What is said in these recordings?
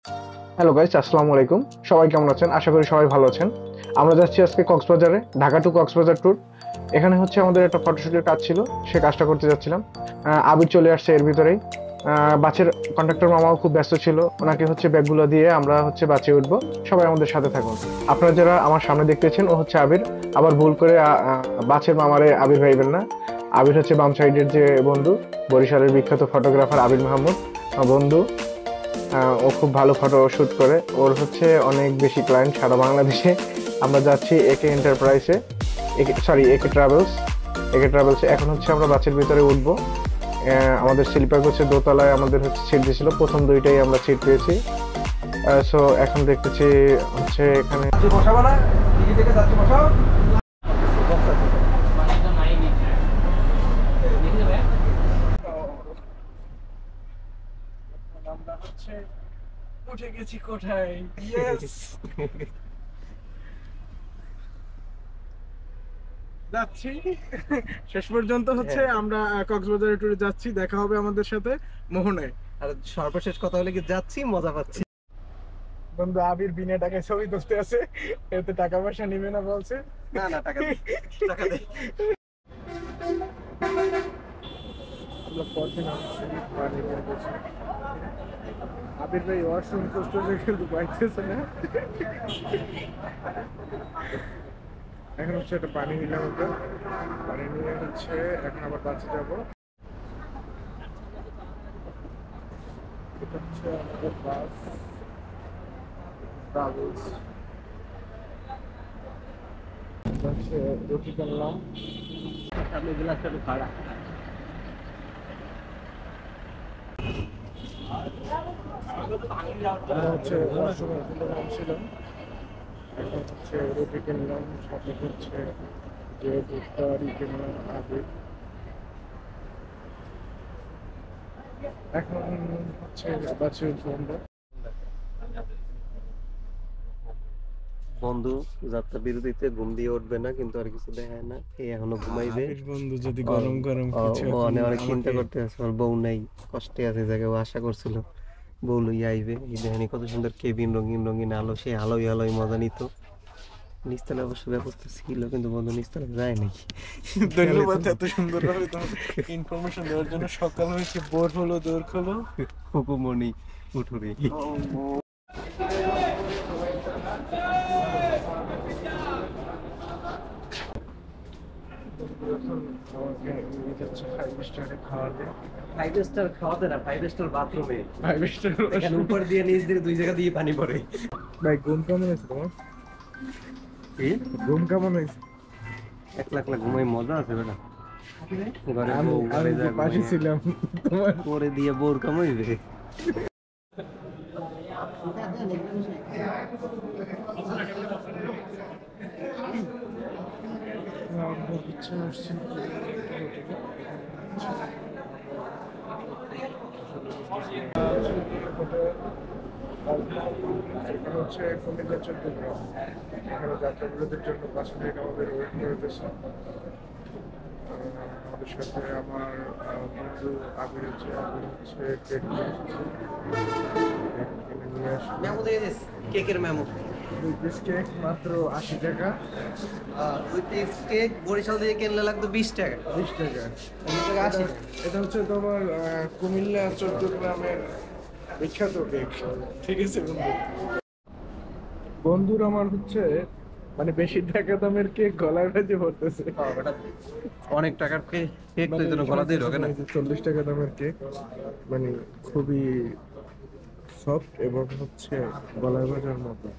Hello guys, আসসালামু আলাইকুম। সবাই কেমন আছেন? আশা করি সবাই ভালো আছেন। আমরা যাচ্ছি আজকে কক্সবাজারে, ঢাকা টু কক্সবাজার ট্যুর। এখানে হচ্ছে আমাদের একটা ফটোশুটের কাজ ছিল, সে কাজটা করতে যাচ্ছিলাম। আবির চলে আসছে এর ভিতরেই। বাসের কন্ডাক্টর মামাও খুব ব্যস্ত ছিল, ওনাকে হচ্ছে ব্যাগগুলো দিয়ে আমরা হচ্ছে বাসে উঠবো। সবাই আমাদের সাথে থাকুন। আপনারা যারা আমার সামনে দেখতেছেন, ও হচ্ছে আবির। আবার ভুল করে বাসের মামারে আবির ভাইবেন না। আবির হচ্ছে বাম সাইডের যে বন্ধু, বরিশালের বিখ্যাত ফটোগ্রাফার আবির মাহমুদ, আমার বন্ধু। ও খুব ভালো ফটো শুট করে, ওর হচ্ছে অনেক বেশি ক্লায়েন্ট সারা বাংলাদেশে। আমরা যাচ্ছি একে এন্টারপ্রাইজে, একে ট্রাভেলস। একে ট্রাভেলসে এখন হচ্ছে আমরা বাসের ভিতরে উঠবো। আমাদের স্লিপার হচ্ছে দোতলায়, আমাদের হচ্ছে সিট দিয়েছিল, প্রথম দুইটাই আমরা সিট পেয়েছি। সো এখন দেখতেছি হচ্ছে এখানে বসাবো না, দিকে থেকে যাচ্ছে বসাও। আমরা হচ্ছে উঠে গেছি কোঠায়। ইয়েস, যাচ্ছি শেষ পর্যন্ত হচ্ছে আমরা কক্সবাজার ট্যুরে যাচ্ছি। দেখা হবে আমাদের সাথে মোহনায়। আর সর্বশেষ কথা হলে কি যাচ্ছি মজা পাচ্ছি। বন্ধু আবির বিনা টাকায় ছবি তুলতে আছে, এতে টাকা পয়সা নিবে না বলছে। না না, টাকা দে, টাকা দে। আমরা পরদিন আবির ভাই ওয়াশরুম করতেছে কিন্তু পাইতেছে না। এখন হচ্ছে একটা পানি নিলাম, ওটা পানি নিয়ে হচ্ছে এখন আবার বাসে যাবো। এটা হচ্ছে আমাদের বাস ট্রাভেলস। হচ্ছে রুটি কিনলাম। সামনে গ্লাসটা একটু খাড়া। হচ্ছে ওয়াশরুমে ছিলাম, এখন হচ্ছে রুটি কিনলাম, সাথে হচ্ছে যে ভুট্টারি কিনলাম আগে। এখন হচ্ছে বাসে উঠবো আমরা। বন্ধু যাত্রা বিরতিতে ঘুম দিয়ে উঠবে না, কিন্তু আর কিছু দেখায় না, এই এখনো ঘুমাইবে। আবির বন্ধু যদি গরম গরম কিছু ও এখন অনেক চিন্তা আমাকে- করতে আছে, ওর বউ নাই, কষ্টে আছে, জায়গায় ও আশা করছিল বউ লইয়া আইবে। এই দেখেনি কত সুন্দর কেবিন, রঙিন রঙিন আলো, সেই আলোই আলোয় মজা নিত। নিস্তালে অবশ্য ব্যবস্থা ছিল, কিন্তু বন্ধু নিস্তালে যায় নাকি। ধন্যবাদ এত সুন্দরভাবে তোমার ইনফরমেশন দেওয়ার জন্য। সকাল হয়েছে, বোর হলো, দৌড় খোলো। হুকুমনি উঠুরে। এখন আমাকে নিয়ে যাচ্ছে 5 স্টারে খাওয়াতে। 5 স্টার খাওয়াতে না, 5 স্টার বাথরুমে। 5 স্টার এখানে উপর দিয়ে নিচ দিয়ে দুই জায়গা দিয়ে পানি পড়ে। ভাই ঘুম কেমন হয়েছে তোমার? কি ঘুম কেমন হয়েছে? একলা একলা ঘুমাই মজা আছে বেটা। ঘরে আমি বউ ঘরে আমি যা পাশে ছিলাম তোমার। করে দিয়ে বোর কামাইবে। আমরা হচ্ছে আসছি এখানে হচ্ছে কুমিল্লা 14 এখানে যাত্রা বিরতির জন্য 5 মিনিট আমাদের ওয়েট করতেছে। আমাদের সাথে আমার বন্ধু আবির হচ্ছে কেক নিয়ে আসি। মেমো দিয়ে দিস, কেকের মেমো। 2 পিস কেক মাত্র 80 টাকা। 2 পিস কেক বরিশাল থেকে কিনলে লাগতো 20 টাকা। 20 টাকা। 20 টাকা 80 এটা- এটা হচ্ছে তোমার কুমিল্লা 14 গ্রামের বিখ্যাত কেক। ঠিক আছে বন্ধু, বন্ধুর আমার হচ্ছে মানে বেশি টাকা দামের কেক গলায় ভেজে পড়তেছে। অনেক টাকার কেক তো এজন্য গলা দিয়ে ঢোকে না। 40 টাকা দামের কেক, মানে খুবই সফট এবং হচ্ছে গলায় ভাজার মতো।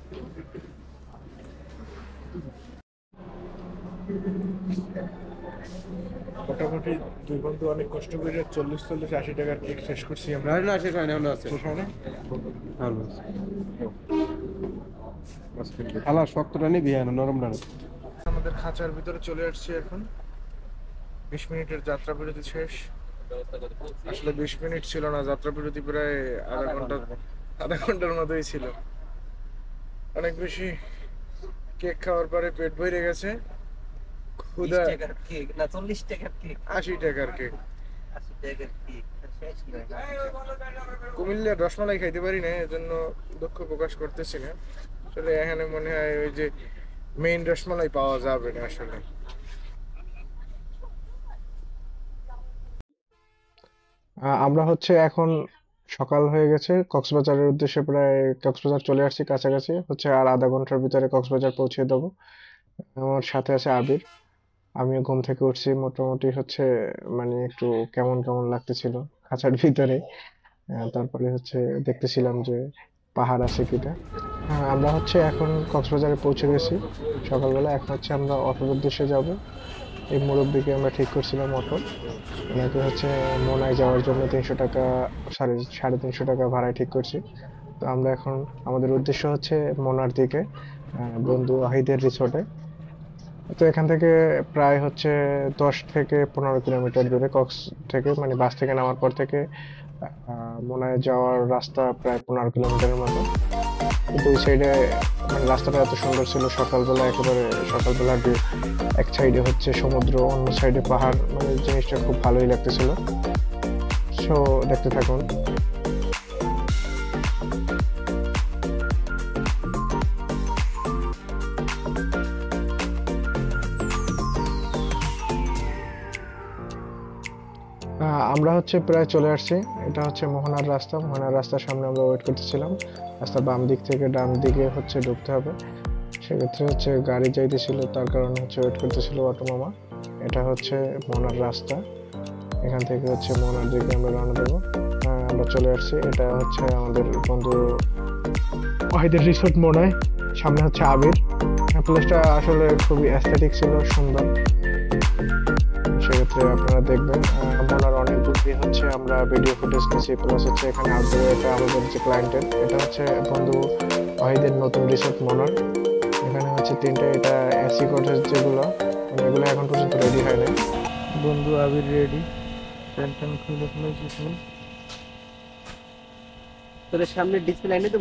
মোটামুটি দুই বন্ধু অনেক কষ্ট করে 40-80 টাকার কেক শেষ করছি আমরা। না শেষ হয় না, এখনো আছে। শেষ হয় না? খালা শক্তটা নিবি, হ্যাঁ নরমটা না। আমাদের খাঁচার ভিতরে চলে আসছি এখন। 20 মিনিটের যাত্রা বিরতি শেষ। আসলে 20 মিনিট ছিল না, যাত্রা বিরতি প্রায় আধা ঘন্টার মতোই ছিল। অনেক বেশি কেক খাওয়ার পরে পেট ভরে গেছে। ক্ষুধা। 20 টাকার কেক না 40 টাকার কেক, 80 টাকার কেক। 80 টাকার কেক। কুমিল্লার রসমালাই খাইতে পারি না, এজন্য দুঃখ প্রকাশ করতেছি না। আসলে এখানে মনে হয় ওই যে মেইন রসমালাই পাওয়া যাবে না আসলে। আমরা হচ্ছে এখন সকাল হয়ে গেছে, কক্সবাজারের উদ্দেশ্যে প্রায় কক্সবাজার চলে আসছি, কাছাকাছি হচ্ছে আর আধা ঘন্টার ভিতরে কক্সবাজার পৌঁছে দেবো। আমার সাথে আছে আবির। আমিও ঘুম থেকে উঠছি, মোটামুটি হচ্ছে মানে একটু কেমন কেমন লাগতেছিল খাঁচার ভিতরে। তারপরে হচ্ছে দেখতেছিলাম যে পাহাড় আছে কিনা। আমরা হচ্ছে এখন কক্সবাজারে পৌঁছে গেছি সকালবেলা। এখন হচ্ছে আমরা অটোর উদ্দেশ্যে যাব। এই মুরব্বিকে আমরা ঠিক করছিলাম অটো, ওনাকে হচ্ছে মোনায় যাওয়ার জন্য 300 টাকা, সাড়ে 350 টাকা ভাড়ায় ঠিক করছি। তো আমরা এখন আমাদের উদ্দেশ্য হচ্ছে মোনার দিকে, বন্ধু ওয়াহিদের রিসোর্টে। তো এখান থেকে প্রায় হচ্ছে 10 থেকে 15 কিলোমিটার দূরে, কক্স থেকে মানে বাস থেকে নামার পর থেকে মোনায় যাওয়ার রাস্তা প্রায় 15 কিলোমিটারের মতো। দুই সাইডে মানে রাস্তাটা এত সুন্দর ছিল, সকালবেলা একেবারে সকালবেলার ভিউ। এক সাইডে হচ্ছে সমুদ্র, অন্য সাইডে পাহাড়, মানে জিনিসটা খুব ভালোই লাগতেছিল। সো দেখতে থাকুন। আমরা হচ্ছে প্রায় চলে আসছি। এটা হচ্ছে মোহনার রাস্তা। মোহনার রাস্তার সামনে আমরা ওয়েট করতেছিলাম। রাস্তার বাম দিক থেকে ডান দিকে হচ্ছে ঢুকতে হবে। সেক্ষেত্রে হচ্ছে গাড়ি যাইতেছিল, তার কারণে হচ্ছে ওয়েট করতেছিল অটো মামা। এটা হচ্ছে মোহনার রাস্তা। এখান থেকে হচ্ছে মোহনার দিকে আমরা রওনা দেবো। আমরা চলে আসছি। এটা হচ্ছে আমাদের বন্ধু ওয়াহিদের রিসোর্ট মোহনায়। সামনে হচ্ছে আবির। প্লেসটা আসলে খুবই অ্যাস্থেটিক ছিল, সুন্দর। সেক্ষেত্রে আপনারা দেখবেন মোনার অনেক দূর দিয়ে হচ্ছে আমরা ভিডিও ফুটেজ নিয়েছি, প্লাস হচ্ছে এখানে আউটডোর, এটা আমাদের যে ক্লায়েন্টের, এটা হচ্ছে বন্ধু ওয়াহিদের নতুন রিসোর্ট মোনার। এখানে হচ্ছে 3টে, এটা এসি কটেজ যেগুলো, মানে এগুলো এখন পর্যন্ত রেডি হয় নাই। বন্ধু আবির রেডি, টেনশন খুলে ফেলেছি। তোর সামনে ডিসপ্লে লাইনে তো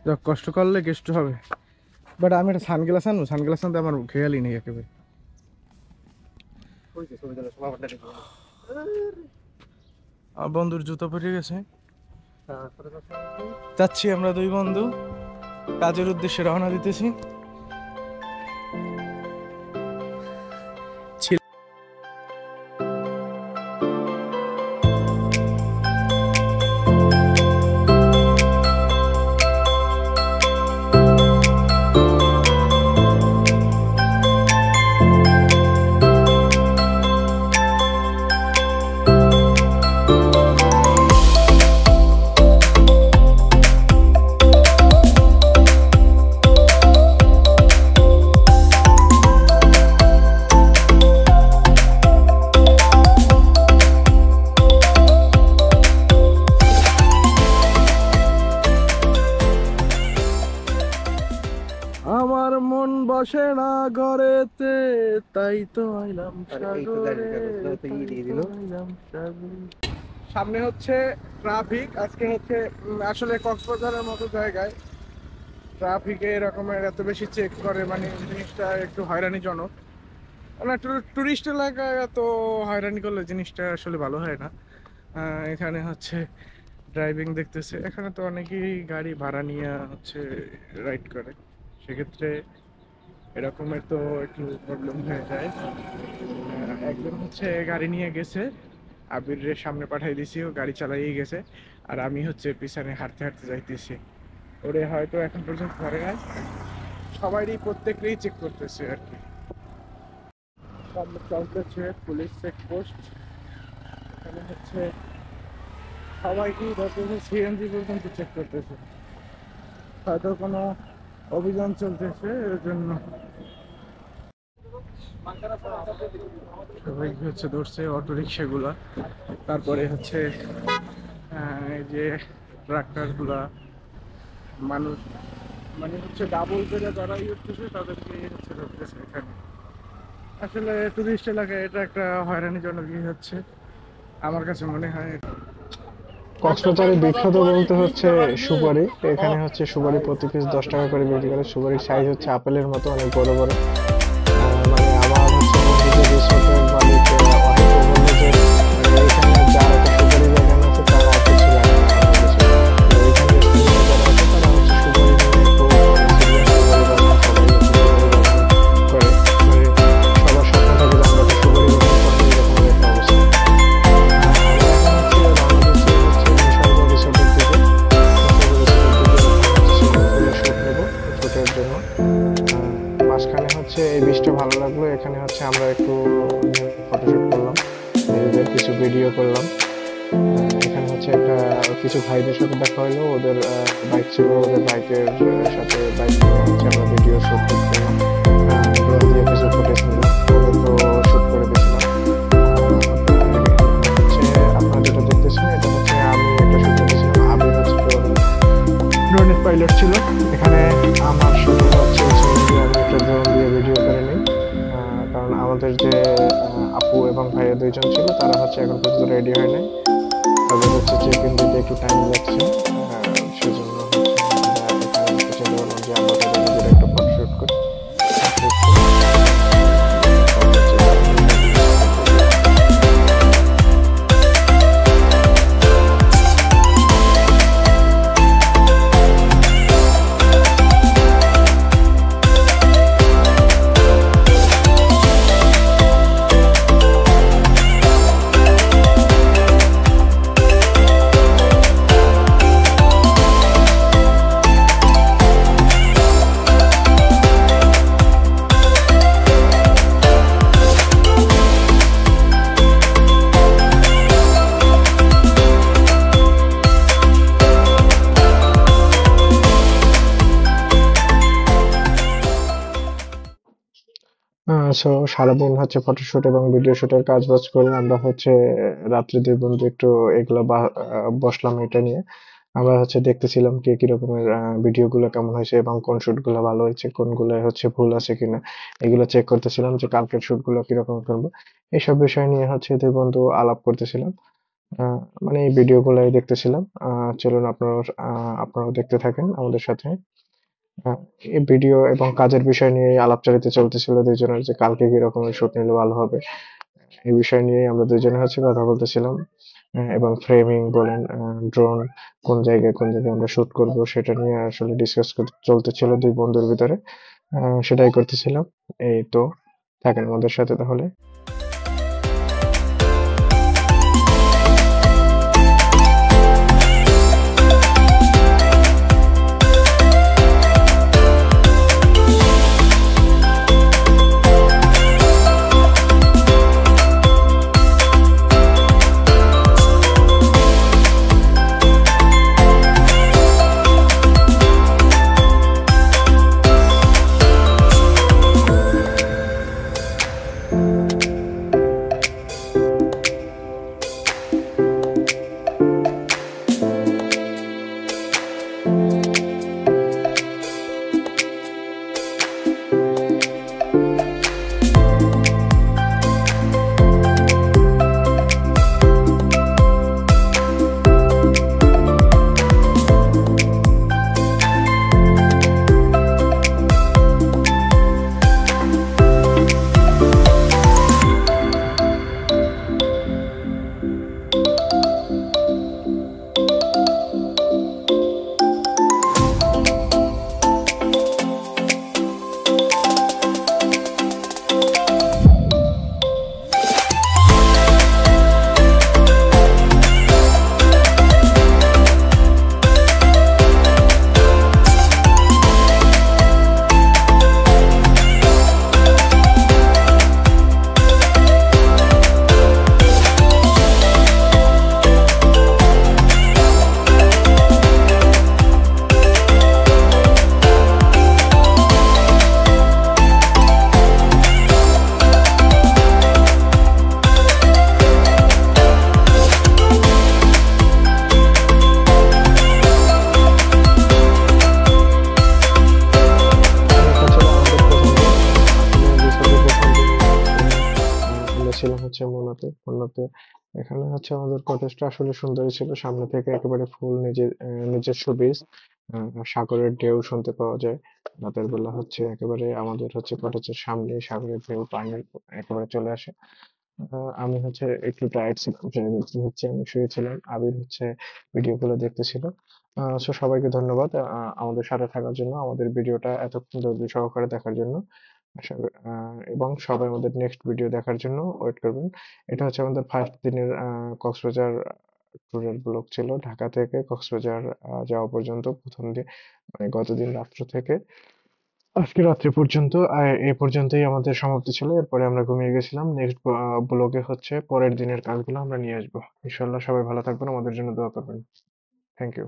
যাক, কষ্ট করলে কেষ্ট হবে। বাট আমি একটা সানগ্লাস আনবো, সানগ্লাস আনতে আমার খেয়ালই নেই একেবারে। আমার বন্ধুর জুতো পরে গেছে। যাচ্ছি আমরা দুই বন্ধু, কাজের উদ্দেশ্যে রওনা দিতেছি। আমার মন বসে না ঘরেতে, তাই তো আইলাম সাগরে। সামনে হচ্ছে ট্রাফিক আজকে হচ্ছে আসলে কক্সবাজারের মতো জায়গায় ট্রাফিকে এরকমের এত বেশি চেক করে, মানে জিনিসটা একটু হয়রানিজনক। মানে টুরিস্ট এলাকায় এত হয়রানি করলে জিনিসটা আসলে ভালো হয় না। এখানে হচ্ছে ড্রাইভিং দেখতেছে, এখানে তো অনেকেই গাড়ি ভাড়া নিয়ে হচ্ছে রাইড করে, সেক্ষেত্রে এরকমের তো একটু প্রবলেম হয়ে যায়। একজন হচ্ছে গাড়ি নিয়ে গেছে, আবিরের সামনে পাঠিয়ে দিছি, ও গাড়ি চালাইয়ে গেছে, আর আমি হচ্ছে পিছনে হাঁটতে হাঁটতে যাইতেছি। ওরে হয়তো এখন পর্যন্ত ধরে নাই, সবারই প্রত্যেকেই চেক করতেছে আর কি। সামনে চলতেছে পুলিশ চেকপোস্ট, এখানে হচ্ছে সবাইকেই ধরতেছে, সিএনজি পর্যন্ত চেক করতেছে। হয়তো কোনো অভিযান চলতেছে এর জন্য সবাইকে হচ্ছে ধরছে, অটো রিক্সাগুলা, তারপরে হচ্ছে এই যে ট্রাক্টর গুলা, মানুষ মানে হচ্ছে ডাবল করে যারা ইউজ করছে তাদেরকে হচ্ছে ধরতেছে এখানে। আসলে টুরিস্ট এলাকায় এটা একটা হয়রানিজনক হচ্ছে আমার কাছে মনে হয়। কক্সবাজারে বিখ্যাত বলতে হচ্ছে সুপারি। এখানে হচ্ছে সুপারি প্রতি পিস 10 টাকা করে বিক্রি করে। সুপারির সাইজ হচ্ছে আপেলের মতো অনেক বড় বড়। মানে আমার হচ্ছে বন্ধু যে রিসোর্টের মালিক অনেকে বললো যে মানে এখানে যার একটা সুপারি বাগান আছে তারা আর কিছু লাগে না আমার কাছে। তো এখানে স্থানীয় যারা আছে তারা হচ্ছে সুপারি নিয়ে একটু সুপারি বাগান সবাই হচ্ছে সুপারি বাগান করে। মানে সবার স্বপ্ন থাকে যে আমরা একটা সুপারি বাগান করবো, এরকম একটা অবস্থা। আমরা এখন হচ্ছে রওনা দিচ্ছি হচ্ছে নিসর্গ রিসোর্টের দিকে। শুট নেব শুটের জন্য। মাঝখানে হচ্ছে এই বীজটা ভালো লাগলো, এখানে হচ্ছে আমরা একটু ফটোশুট করলাম, নিজেদের কিছু ভিডিও করলাম। এখানে হচ্ছে একটা কিছু ভাইদের সাথে দেখা হলো, ওদের বাইক ছিল, ওদের বাইকের সাথে বাইক নিয়ে হচ্ছে আমরা ভিডিও শুট করলাম, ড্রোন দিয়ে কিছু ফুটেজ নিলাম, ওদেরকেও শুট করে দিয়েছিলাম। হচ্ছে আপনারা যেটা দেখতেছেন এটা হচ্ছে আমি একটা শুট করেছিলাম, আবির হচ্ছে ড্রোনের পাইলট ছিল। এখানে আমার শুধু হচ্ছে যে আমি একটা ড্রোন দিয়ে ভিডিও করে নিই, কারণ আমাদের যে আপু এবং ভাইয়া দুইজন ছিল তারা হচ্ছে এখন পর্যন্ত রেডি হয় নাই, তাদের হচ্ছে চেক ইন দিতে একটু টাইম লাগছে। সেজন্য হচ্ছে আমরা এখানে একটু চিন্তা করলাম যে আমরা তাদের নিজেরা একটু ফটোশুট করি। সো সারাদিন হচ্ছে ফটোশুট এবং ভিডিও শুটের কাজ বাজ করে আমরা হচ্ছে রাত্রে দুই বন্ধু একটু এগুলো বসলাম এটা নিয়ে। আমরা হচ্ছে দেখতেছিলাম কে কি রকমের ভিডিও গুলো কেমন হয়েছে এবং কোন শুট গুলো ভালো হয়েছে, কোনগুলো হচ্ছে ভুল আছে কিনা, এগুলো চেক করতেছিলাম যে কালকের শুট গুলো কিরকম করবো। এইসব বিষয় নিয়ে হচ্ছে দুই বন্ধু আলাপ করতেছিলাম। মানে এই ভিডিও গুলাই দেখতেছিলাম। চলুন আপনারাও দেখতে থাকেন আমাদের সাথে। আহ, এই ভিডিও এবং কাজের বিষয় নিয়ে আলাপচারিতা চলতেছিল দুইজনের, যে কালকে কি রকমের শুট নিলে ভালো হবে, এই বিষয় নিয়ে আমরা দুইজনে হচ্ছে কথা বলতেছিলাম। এবং ফ্রেমিং বলেন, ড্রোন কোন জায়গায় আমরা শুট করব সেটা নিয়ে আসলে ডিসকাস চলতেছিল দুই বন্ধুর ভিতরে। সেটাই করতেছিলাম। এই তো, থাকেন আমাদের সাথে তাহলে। ছিলাম হচ্ছে মোনাতে এখানে হচ্ছে আমাদের কটেজটা আসলে সুন্দরই ছিল, সামনে থেকে একেবারে ফুল নিজস্ব বীজ, সাগরের ঢেউ শুনতে পাওয়া যায়। রাতের বেলা হচ্ছে একেবারে আমাদের হচ্ছে কটেজের সামনে সাগরের ঢেউ পানি একেবারে চলে আসে। আমি হচ্ছে একটু টায়ার্ড ছিলাম, সেজন্য হচ্ছে আমি শুয়েছিলাম, আবির হচ্ছে ভিডিও গুলো দেখতেছিল। সো সবাইকে ধন্যবাদ আমাদের সাথে থাকার জন্য, আমাদের ভিডিওটা এতক্ষণ ধৈর্য সহকারে দেখার জন্য। এবং সবাই আমাদের নেক্সট ভিডিও দেখার জন্য ওয়েট করবেন। এটা হচ্ছে আমাদের ফার্স্ট দিনের কক্সবাজার ট্যুরের ব্লগ ছিল, ঢাকা থেকে কক্সবাজার যাওয়া পর্যন্ত প্রথম দিন, মানে গতদিন রাত্র থেকে আজকে রাত্রি পর্যন্ত। এ পর্যন্তই আমাদের সমাপ্তি ছিল, এরপরে আমরা ঘুমিয়ে গেছিলাম। নেক্সট ব্লগে হচ্ছে পরের দিনের কাজগুলো আমরা নিয়ে আসবো। ইনশাল্লাহ সবাই ভালো থাকবেন, আমাদের জন্য দোয়া করবেন। Thank you.